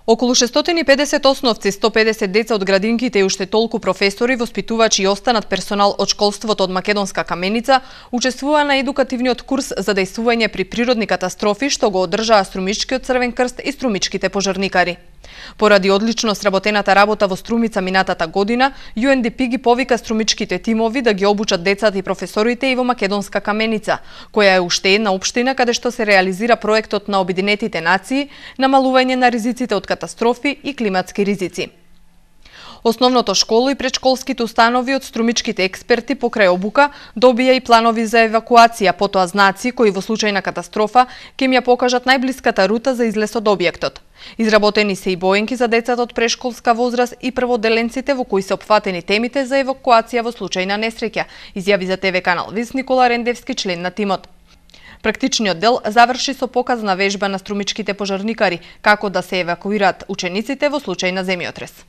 Околу 650 основци, 150 деца од градинките и уште толку професори, воспитувачи и останат персонал од школството од Македонска Каменица учествуваа на едукативниот курс за дејствување при природни катастрофи што го одржаа Струмичкиот Црвен крст и струмичките пожарникари. Поради одлично сработената работа во Струмица минатата година, UNDP ги повика струмичките тимови да ги обучат децата и професорите и во Македонска Каменица, која е уште една општина каде што се реализира проектот на Обединетите нации намалување на ризиците од катастрофи и климатски ризици. Основното школо и предшколските установи од струмичките експерти покрај обука добија и планови за евакуација, потоа знаци кои во случај на катастрофа ќе им ја покажат најблиската рута за излез од објектот. Изработени се и боенки за децата од прешколска возраст и прводеленците во кои се опфатени темите за евакуација во случај на несреќа, изјави за ТВ канал ВИС Никола Рендевски, член на тимот. Практичниот дел заврши со показна вежба на струмичките пожарникари како да се евакуираат учениците во случај на земјотрес.